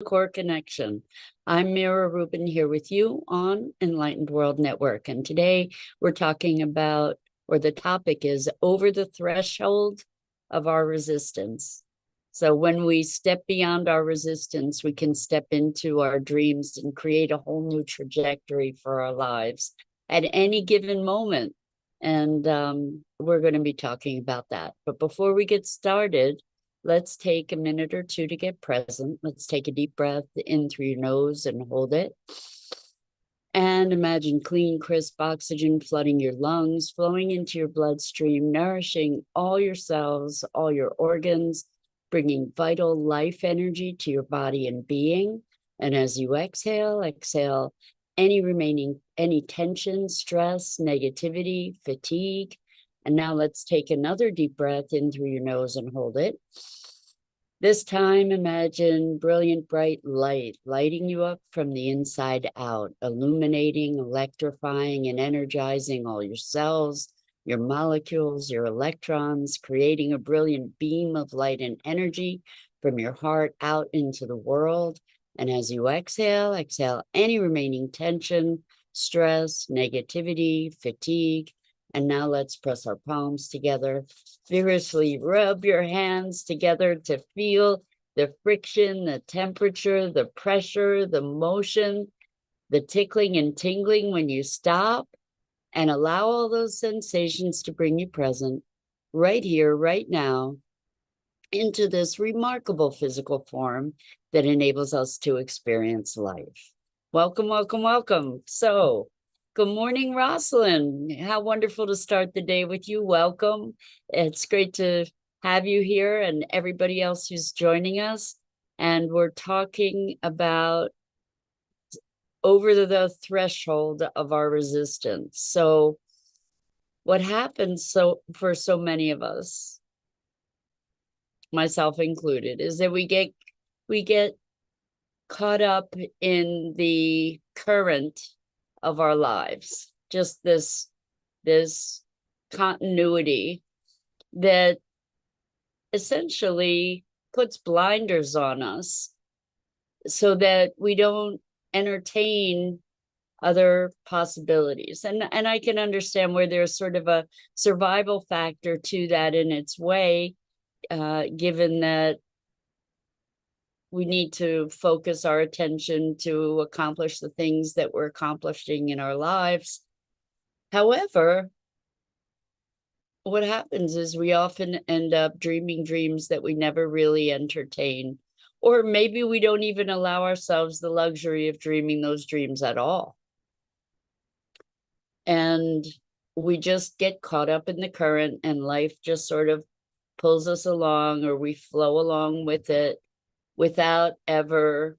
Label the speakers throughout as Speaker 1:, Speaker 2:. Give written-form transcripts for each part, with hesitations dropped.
Speaker 1: Core Connection. I'm Mira Rubin here with you on Enlightened World Network. And today we're talking about, or the topic is over the threshold of our resistance. So when we step beyond our resistance, we can step into our dreams and create a whole new trajectory for our lives at any given moment. And we're going to be talking about that. But before we get started, let's take a minute or two to get present. Let's take a deep breath in through your nose and hold it. And imagine clean, crisp oxygen flooding your lungs, flowing into your bloodstream, nourishing all your cells, all your organs, bringing vital life energy to your body and being. And as you exhale any tension, stress, negativity, fatigue. And now let's take another deep breath in through your nose and hold it. This time, imagine brilliant, bright light lighting you up from the inside out, illuminating, electrifying, and energizing all your cells, your molecules, your electrons, creating a brilliant beam of light and energy from your heart out into the world. And as you exhale any remaining tension, stress, negativity, fatigue. And now let's press our palms together. Vigorously rub your hands together to feel the friction, the temperature, the pressure, the motion, the tickling and tingling when you stop, and allow all those sensations to bring you present right here, right now, into this remarkable physical form that enables us to experience life. Welcome, welcome, welcome. So, good morning, Rosalind. How wonderful to start the day with you. Welcome. It's great to have you here and everybody else who's joining us. And we're talking about over the threshold of our resistance. So, what happens for so many of us, myself included, is that we get caught up in the current of our lives, just this continuity that essentially puts blinders on us so that we don't entertain other possibilities. And I can understand where there's sort of a survival factor to that in its way, given that we need to focus our attention to accomplish the things that we're accomplishing in our lives. However, what happens is we often end up dreaming dreams that we never really entertain, or maybe we don't even allow ourselves the luxury of dreaming those dreams at all. And we just get caught up in the current, and life just sort of pulls us along, or we flow along with it without ever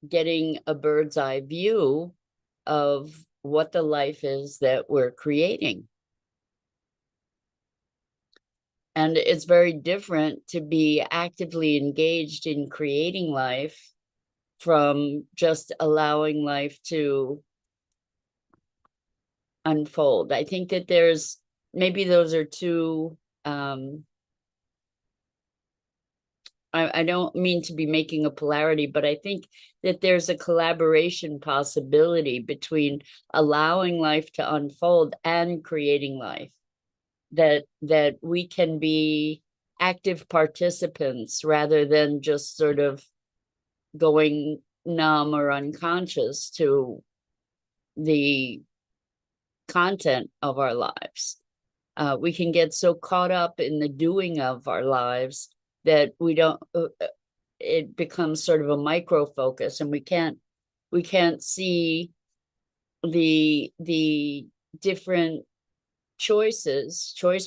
Speaker 1: getting a bird's eye view of what the life is that we're creating. And it's very different to be actively engaged in creating life from just allowing life to unfold. I think that there's maybe those are two I don't mean to be making a polarity, but I think that there's a collaboration possibility between allowing life to unfold and creating life, that we can be active participants rather than just sort of going numb or unconscious to the content of our lives. We can get so caught up in the doing of our lives that we don't, it becomes sort of a micro focus, and we can't see the different choice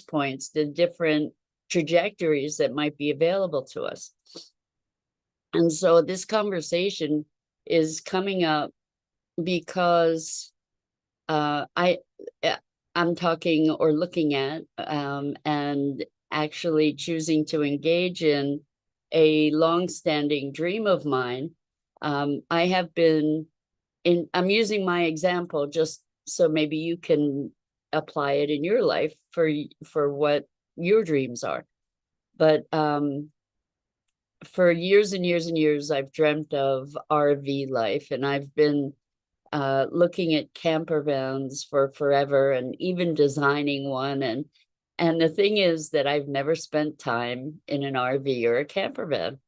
Speaker 1: points, the different trajectories that might be available to us. And so this conversation is coming up because I'm talking or looking at and actually choosing to engage in a long-standing dream of mine. I have been I'm using my example just so maybe you can apply it in your life for what your dreams are. But for years and years and years, I've dreamt of RV life, and I've been looking at camper vans for forever, and even designing one. And the thing is that I've never spent time in an RV or a camper van.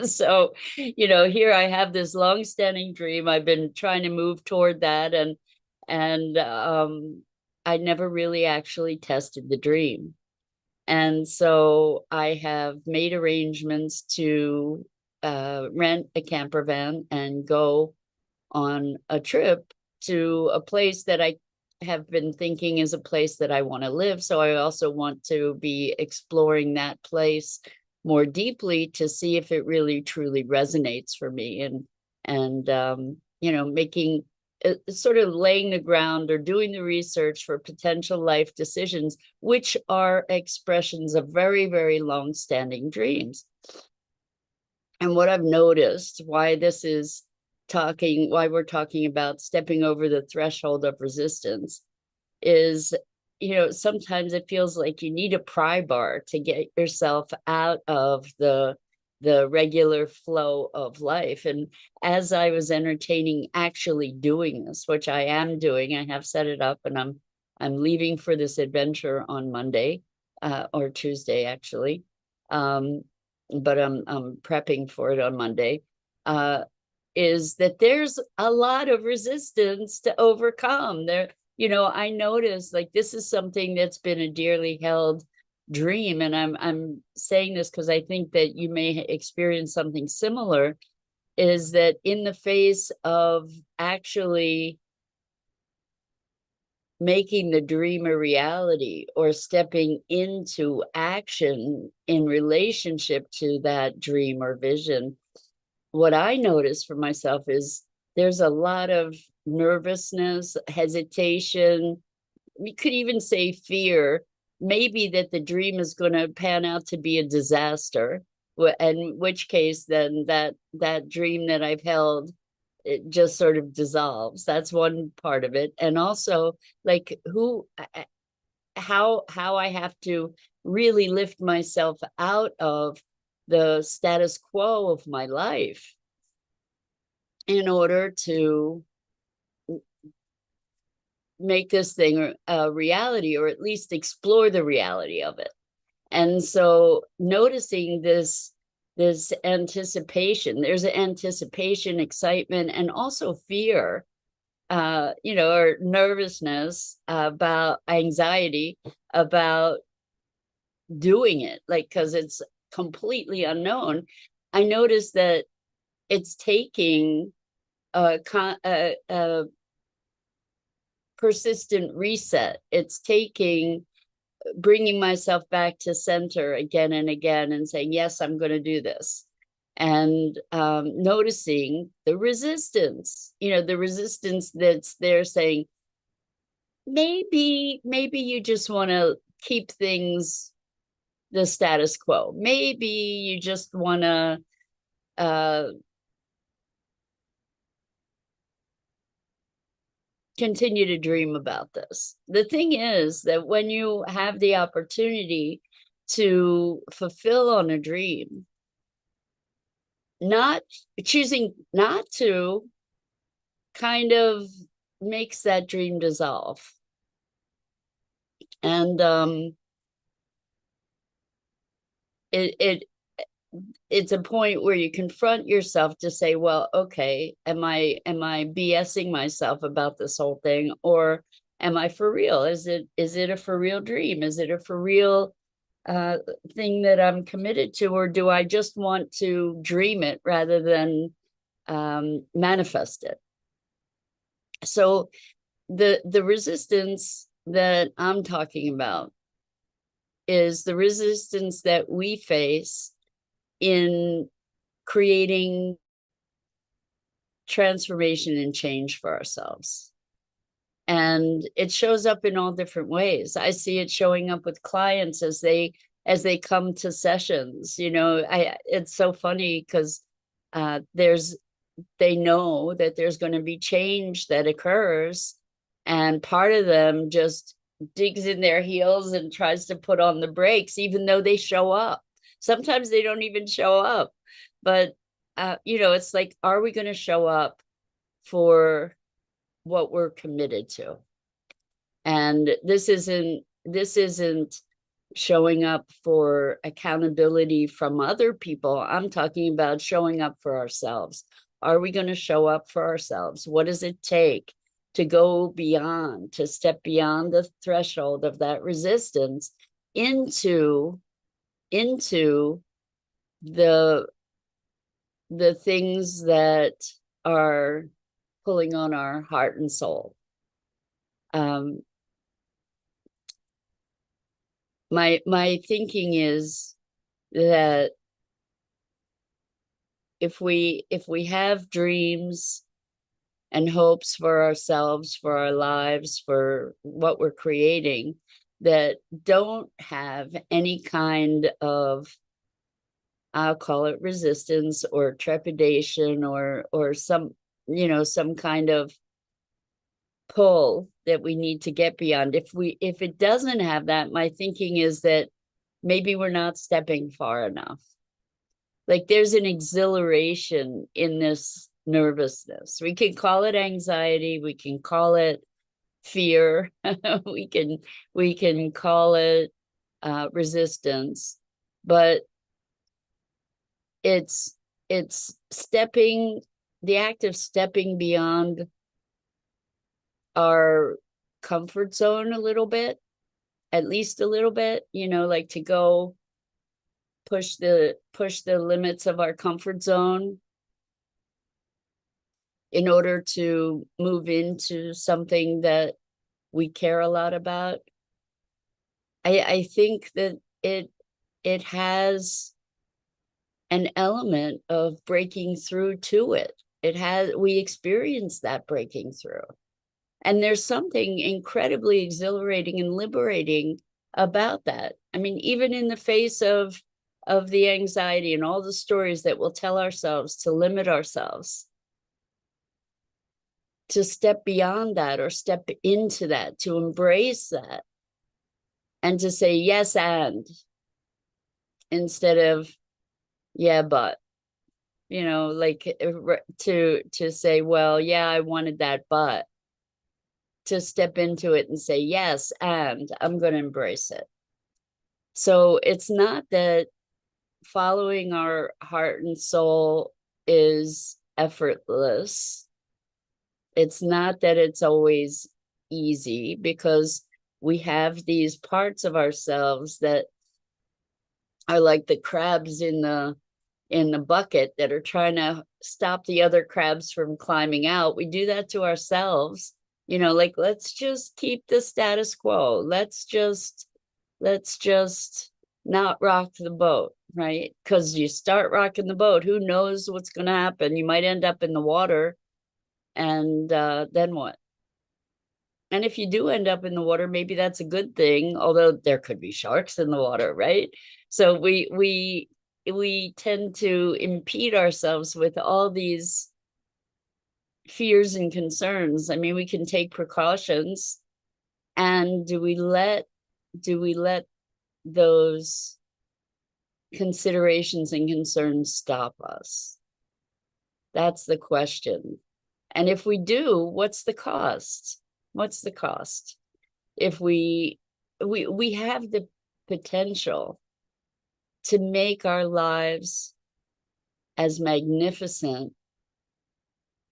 Speaker 1: So, here I have this long-standing dream. I've been trying to move toward that, and I never really actually tested the dream. And so I have made arrangements to rent a camper van and go on a trip to a place that I have been thinking is a place that I want to live. So I also want to be exploring that place more deeply to see if it really truly resonates for me, and making sort of laying the ground or doing the research for potential life decisions, which are expressions of very, very long-standing dreams. And what I've noticed, why we're talking about stepping over the threshold of resistance, is sometimes it feels like you need a pry bar to get yourself out of the regular flow of life. And as I was entertaining actually doing this, which I am doing, I have set it up, and I'm leaving for this adventure on Monday, or Tuesday actually, but I'm prepping for it on Monday. Is that there's a lot of resistance to overcome there. I noticed, like, this is something that's been a dearly held dream, and I'm saying this because I think that you may experience something similar, is that in the face of actually making the dream a reality or stepping into action in relationship to that dream or vision, what I notice for myself is there's a lot of nervousness, hesitation. We could even say fear, maybe that the dream is going to pan out to be a disaster, in which case then that dream that I've held, it just sort of dissolves. That's one part of it. And also, like, how I have to really lift myself out of the status quo of my life in order to make this thing a reality, or at least explore the reality of it. And so noticing this anticipation, there's an anticipation, excitement, and also fear, or nervousness, about anxiety about doing it, like, because it's completely unknown. I noticed that it's taking a persistent reset. It's taking bringing myself back to center again and again and saying, yes, I'm going to do this. And noticing the resistance, the resistance that's there saying, maybe you just want to keep things the status quo. Maybe you just want to continue to dream about this. The thing is that when you have the opportunity to fulfill on a dream, not choosing not to kind of makes that dream dissolve. And it's a point where you confront yourself to say, well, okay, am I BSing myself about this whole thing, or am I for real? Is it a for real dream? Is it a for real thing that I'm committed to, or do I just want to dream it rather than manifest it? So the resistance that I'm talking about is the resistance that we face in creating transformation and change for ourselves. And it shows up in all different ways. I see it showing up with clients as they come to sessions. It's so funny because they know that there's going to be change that occurs, and part of them just digs in their heels and tries to put on the brakes, even though they show up. Sometimes they don't even show up. But, it's like, are we going to show up for what we're committed to? And this isn't showing up for accountability from other people. I'm talking about showing up for ourselves. Are we going to show up for ourselves? What does it take to go beyond, to step beyond the threshold of that resistance into the things that are pulling on our heart and soul? My thinking is that if we have dreams and hopes for ourselves, for our lives, for what we're creating, that don't have any kind of, I'll call it resistance or trepidation or some kind of pull that we need to get beyond. If it doesn't have that, my thinking is that maybe we're not stepping far enough. Like there's an exhilaration in this nervousness. We can call it anxiety, we can call it fear, we can call it resistance, but it's stepping, the act of stepping beyond our comfort zone a little bit, at least a little bit, like to go push the limits of our comfort zone in order to move into something that we care a lot about. I think that it has an element of breaking through to it. We experience that breaking through. And there's something incredibly exhilarating and liberating about that. I mean, even in the face of the anxiety and all the stories that we'll tell ourselves to limit ourselves, to step beyond that or step into that, to embrace that, and to say yes and instead of yeah but, like to say, well, yeah, I wanted that, but to step into it and say yes and I'm going to embrace it. So it's not that following our heart and soul is effortless. It's not that it's always easy, because we have these parts of ourselves that are like the crabs in the bucket that are trying to stop the other crabs from climbing out. We do that to ourselves, like, let's just keep the status quo. Let's just not rock the boat, right? Because you start rocking the boat, who knows what's going to happen? You might end up in the water, and then what? And if you do end up in the water, maybe that's a good thing, although there could be sharks in the water, right? So we tend to impede ourselves with all these fears and concerns. I mean, we can take precautions, and do we let those considerations and concerns stop us? That's the question. And if we do, what's the cost? What's the cost? If we have the potential to make our lives as magnificent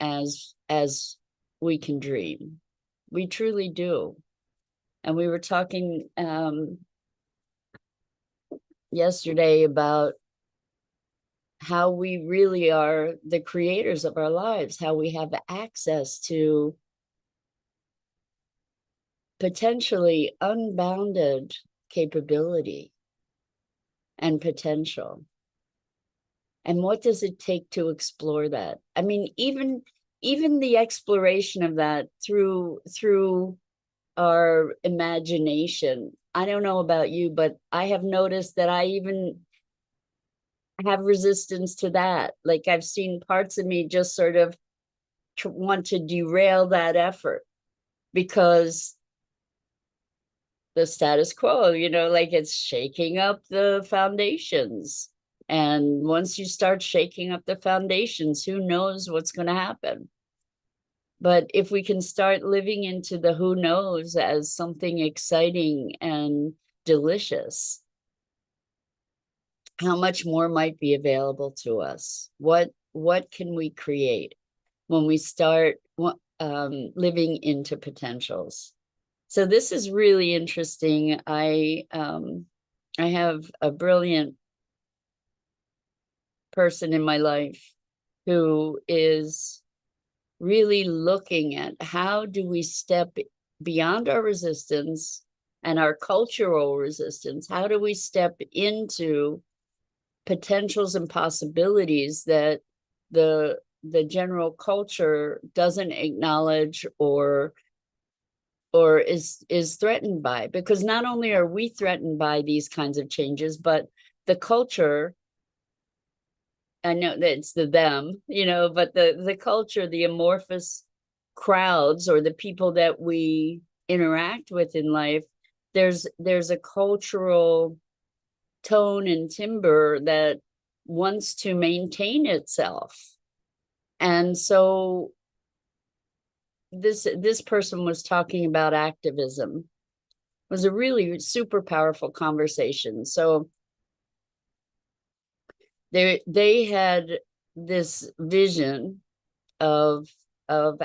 Speaker 1: as we can dream. We truly do. And we were talking yesterday about how we really are the creators of our lives, how we have access to potentially unbounded capability and potential. And what does it take to explore that? I mean, even the exploration of that through our imagination. I don't know about you, but I have noticed that I even have resistance to that. Like, I've seen parts of me just sort of want to derail that effort, because the status quo, like it's shaking up the foundations. And once you start shaking up the foundations, who knows what's going to happen? But if we can start living into the who knows as something exciting and delicious, how much more might be available to us? What can we create when we start living into potentials? So this is really interesting. I have a brilliant person in my life who is really looking at how do we step beyond our resistance and our cultural resistance? How do we step into potentials and possibilities that the general culture doesn't acknowledge or is threatened by? Because not only are we threatened by these kinds of changes, but the culture, I know that it's the them, but the culture, the amorphous crowds or the people that we interact with in life, there's a cultural tone and timbre that wants to maintain itself. And so this person was talking about activism. It was a really super powerful conversation. So they had this vision of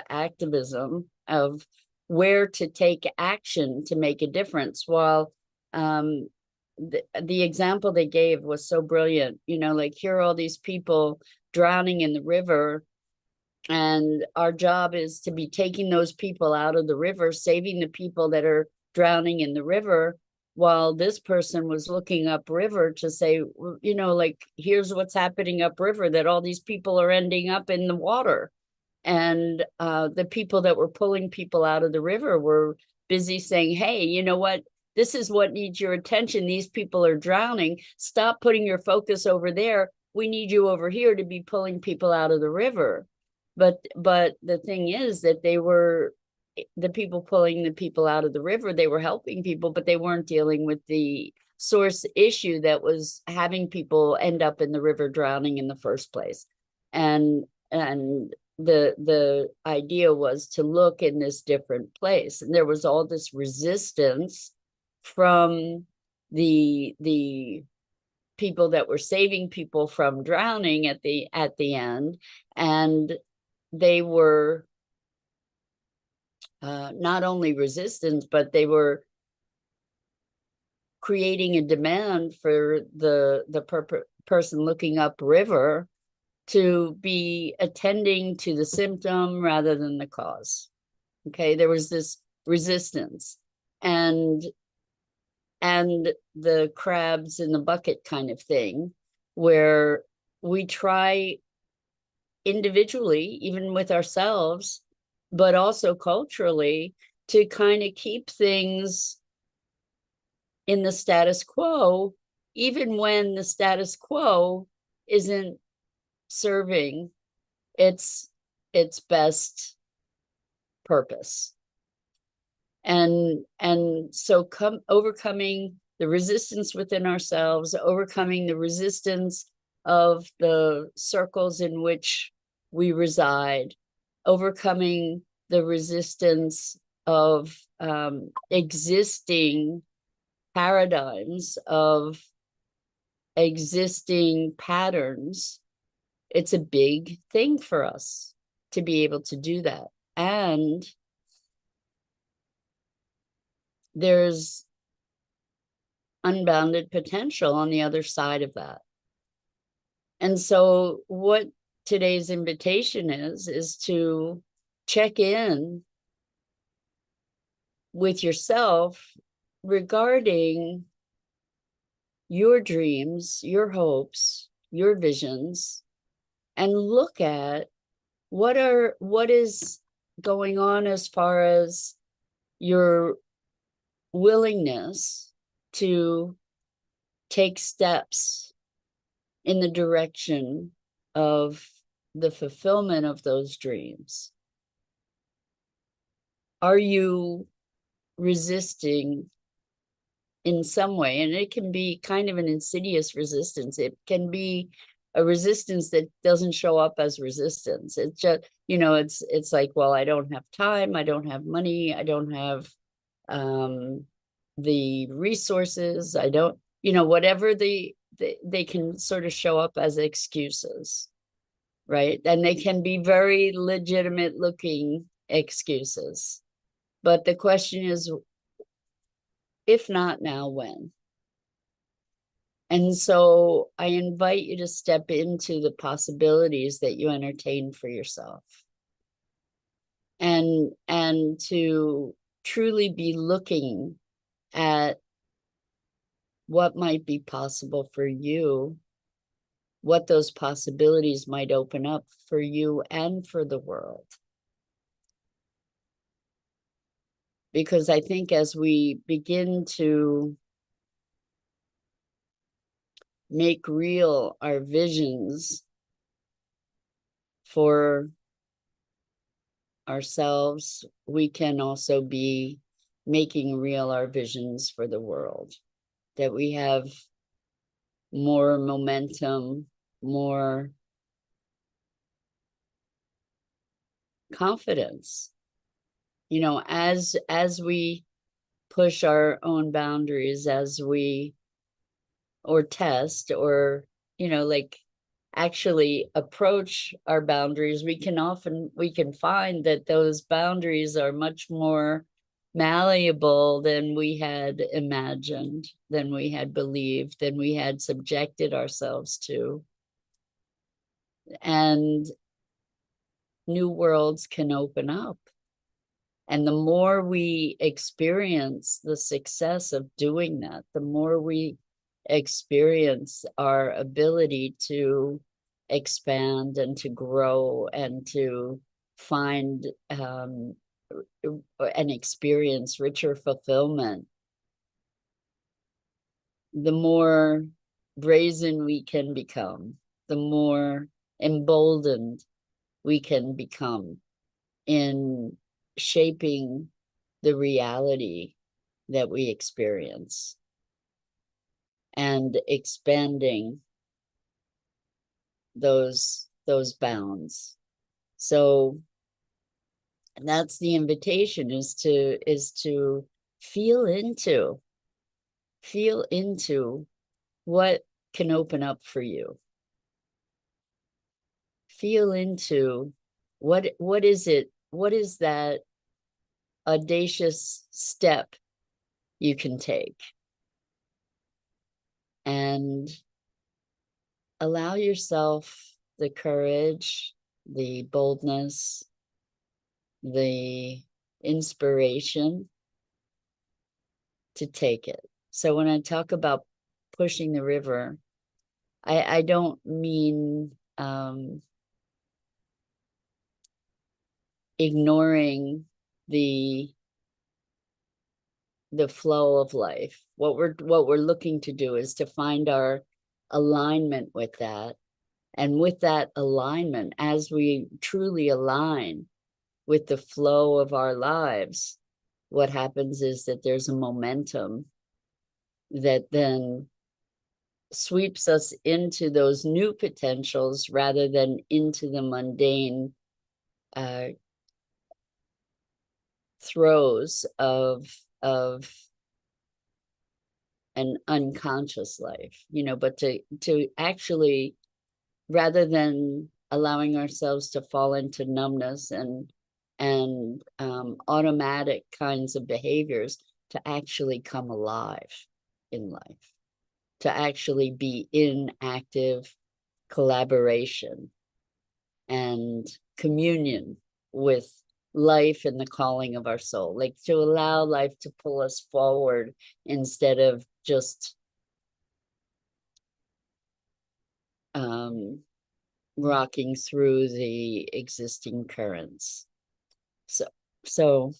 Speaker 1: activism, of where to take action to make a difference. While the example they gave was so brilliant, like here are all these people drowning in the river, and our job is to be taking those people out of the river, saving the people that are drowning in the river, while this person was looking upriver to say, like, here's what's happening upriver, that all these people are ending up in the water. And the people that were pulling people out of the river were busy saying, hey, you know what? This is what needs your attention. These people are drowning. Stop putting your focus over there. We need you over here to be pulling people out of the river. But the thing is that they were the people pulling the people out of the river. They were helping people, but they weren't dealing with the source issue that was having people end up in the river drowning in the first place. And the idea was to look in this different place. And there was all this resistance from the people that were saving people from drowning at the end, and they were not only resistance, but they were creating a demand for the person looking upriver to be attending to the symptom rather than the cause. Okay, there was this resistance, and the crabs in the bucket kind of thing, where we try individually, even with ourselves, but also culturally, to kind of keep things in the status quo, even when the status quo isn't serving its best purpose. And so overcoming the resistance within ourselves, overcoming the resistance of the circles in which we reside, overcoming the resistance of existing paradigms, of existing patterns. It's a big thing for us to be able to do that. And there's unbounded potential on the other side of that. And so what today's invitation is to check in with yourself regarding your dreams, your hopes, your visions, and look at what is going on as far as your willingness to take steps in the direction of the fulfillment of those dreams. Are you resisting in some way, and it can be kind of an insidious resistance. It can be a resistance that doesn't show up as resistance. It's just, it's like, well, I don't have time, I don't have money, I don't have the resources, I don't, whatever they can sort of show up as excuses, right? And they can be very legitimate looking excuses. But the question is, if not now, when? And so I invite you to step into the possibilities that you entertain for yourself. And to truly be looking at what might be possible for you, what those possibilities might open up for you and for the world. Because I think as we begin to make real our visions for ourselves, we can also be making real our visions for the world. That we have more momentum, more confidence, as we push our own boundaries, as we or test or like actually approach our boundaries, we can find that those boundaries are much more malleable than we had imagined, than we had believed, than we had subjected ourselves to. And new worlds can open up. And the more we experience the success of doing that, the more we experience our ability to expand and to grow and to find and experience richer fulfillment, the more brazen we can become, the more emboldened we can become in shaping the reality that we experience and expanding those bounds. So that's the invitation, is to feel into what can open up for you. Feel into what is that audacious step you can take, and allow yourself the courage, the boldness, the inspiration to take it. So when I talk about pushing the river, I don't mean ignoring the flow of life. What we're looking to do is to find our alignment with that. And with that alignment, as we truly align with the flow of our lives, what happens is that there's a momentum that then sweeps us into those new potentials rather than into the mundane throes of an unconscious life, but to actually, rather than allowing ourselves to fall into numbness and automatic kinds of behaviors, to actually come alive in life, to actually be in active collaboration and communion with life and the calling of our soul, like to allow life to pull us forward instead of just rocking through the existing currents. So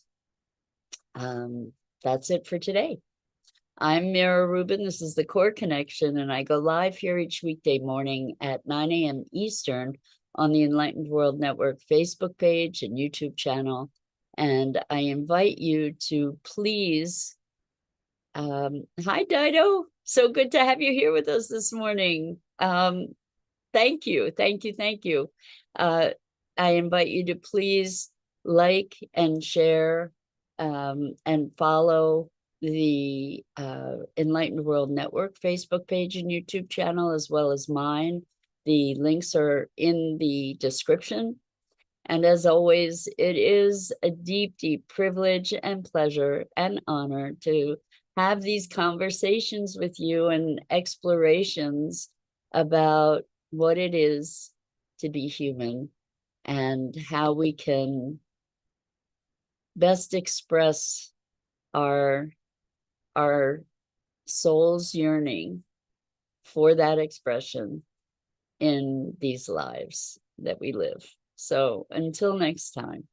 Speaker 1: that's it for today. I'm Mira Rubin. This is the Core Connection, and I go live here each weekday morning at 9 a.m. Eastern on the Enlightened World Network Facebook page and YouTube channel. And I invite you to please Hi, Dido. So good to have you here with us this morning. Thank you, thank you, thank you. I invite you to please like and share and follow the Enlightened World Network Facebook page and YouTube channel, as well as mine. The links are in the description. And as always, it is a deep, deep privilege and pleasure and honor to have these conversations with you and explorations about what it is to be human and how we can best express our soul's yearning for that expression in these lives that we live. So until next time.